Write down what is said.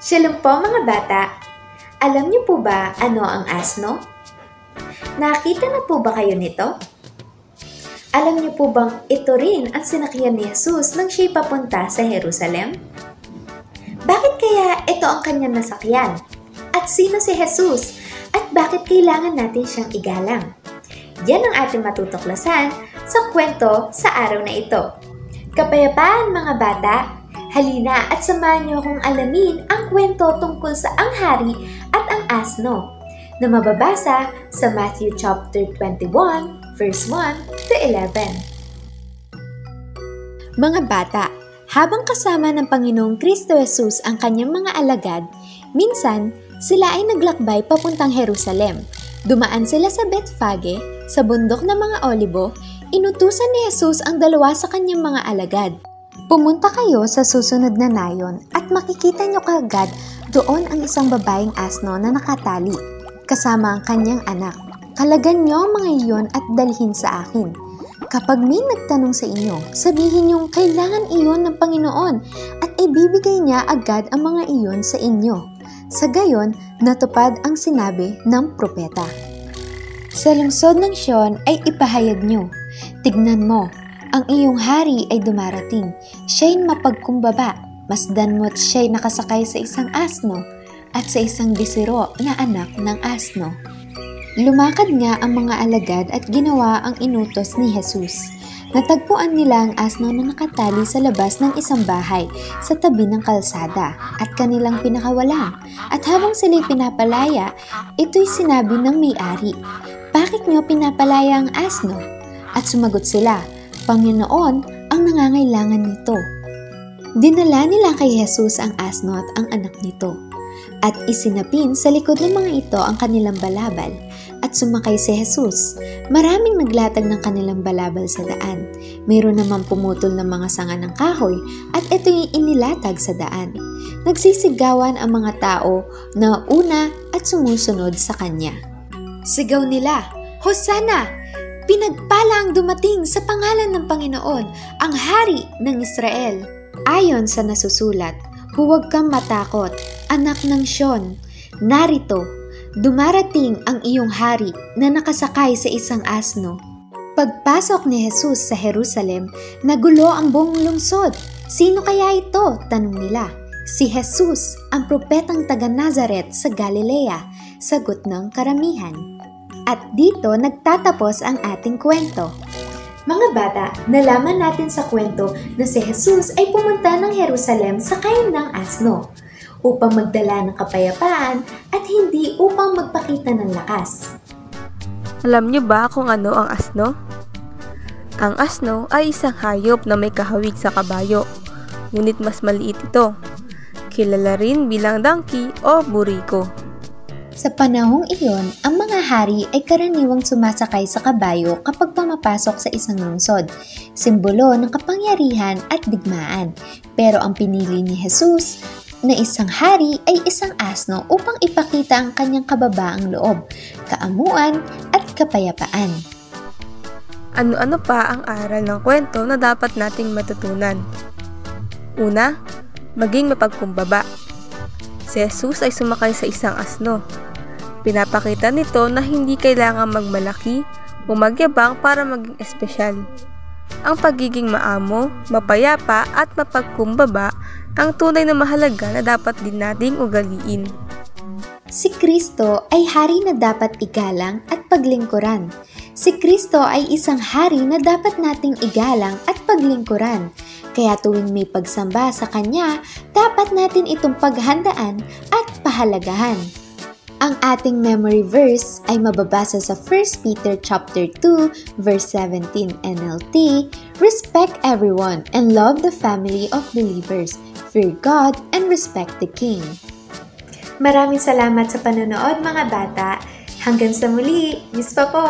Shalom po mga bata! Alam niyo po ba ano ang asno? Nakita na po ba kayo nito? Alam niyo po bang ito rin ang sinakyan ni Jesus nang siya'y papunta sa Jerusalem? Bakit kaya ito ang kanyang nasakyan? At sino si Jesus? At bakit kailangan natin siyang igalang? Yan ang ating matutuklasan sa kwento sa araw na ito. Kapayapaan mga bata! Halina at samahan niyo akong alamin ang kwento tungkol sa ang hari at ang asno na mababasa sa Matthew chapter 21, verse 1 to 11. Mga bata, habang kasama ng Panginoong Kristo Jesus ang kanyang mga alagad, minsan sila ay naglakbay papuntang Jerusalem. Dumaan sila sa Bethphage, sa bundok ng mga olibo. Inutusan ni Jesus ang dalawa sa kanyang mga alagad. Pumunta kayo sa susunod na nayon at makikita nyo kaagad doon ang isang babaeng asno na nakatali, kasama ang kanyang anak. Kalagan nyo ang mga iyon at dalhin sa akin. Kapag may nagtanong sa inyo, sabihin nyo kailangan iyon ng Panginoon at ibibigay niya agad ang mga iyon sa inyo. Sa gayon, natupad ang sinabi ng propeta. Sa lungsod ng Sion ay ipahayag nyo, tignan mo, ang iyong hari ay dumarating. Siya'y mapagkumbaba. Masdan mo't siya'y nakasakay sa isang asno at sa isang bisiro na anak ng asno. Lumakad nga ang mga alagad at ginawa ang inutos ni Jesus. Natagpuan nila ang asno na nakatali sa labas ng isang bahay sa tabi ng kalsada at kanilang pinakawalan. At habang sila'y pinapalaya, ito'y sinabi ng may-ari, "Bakit niyo pinapalaya ang asno?" At sumagot sila, "Panginoon, ang nangangailangan nito." Dinala nila kay Jesus ang asno at ang anak nito, at isinapin sa likod ng mga ito ang kanilang balabal, at sumakay si Jesus. Maraming naglatag ng kanilang balabal sa daan. Mayroon naman pumutol ng mga sanga ng kahoy, at ito'y inilatag sa daan. Nagsisigawan ang mga tao na una at sumusunod sa kanya. Sigaw nila, "Hosana! Pinagpala ang dumating sa pangalan ng Panginoon, ang Hari ng Israel." Ayon sa nasusulat, "Huwag kang matakot, anak ng Sion. Narito, dumarating ang iyong hari na nakasakay sa isang asno." Pagpasok ni Jesus sa Jerusalem, nagulo ang buong lungsod. "Sino kaya ito?" tanong nila. "Si Jesus, ang propetang taga Nazaret sa Galilea," sagot ng karamihan. At dito nagtatapos ang ating kwento. Mga bata, nalaman natin sa kwento na si Jesus ay pumunta ng Jerusalem sakay ng asno upang magdala ng kapayapaan at hindi upang magpakita ng lakas. Alam niyo ba kung ano ang asno? Ang asno ay isang hayop na may kahawig sa kabayo, ngunit mas maliit ito. Kilala rin bilang donkey o buriko. Sa panahong iyon, ang mga hari ay karaniwang sumasakay sa kabayo kapag pumapasok sa isang lungsod, simbolo ng kapangyarihan at digmaan. Pero ang pinili ni Jesus na isang hari ay isang asno upang ipakita ang kanyang kababaang loob, kaamuan at kapayapaan. Ano-ano pa ang aral ng kwento na dapat nating matutunan? Una, maging mapagkumbaba. Si Jesus ay sumakay sa isang asno. Pinapakita nito na hindi kailangan magmalaki o magyabang para maging espesyal. Ang pagiging maamo, mapayapa at mapagkumbaba ang tunay na mahalaga na dapat din nating ugaliin. Si Kristo ay hari na dapat igalang at paglingkuran. Si Kristo ay isang hari na dapat nating igalang at paglingkuran. Kaya tuwing may pagsamba sa Kanya, dapat natin itong paghandaan at pahalagahan. Ang ating memory verse ay mababasa sa 1 Peter chapter 2, verse 17 NLT, "Respect everyone and love the family of believers. Fear God and respect the King." Maraming salamat sa panonood mga bata. Hanggang sa muli. Miss pa po!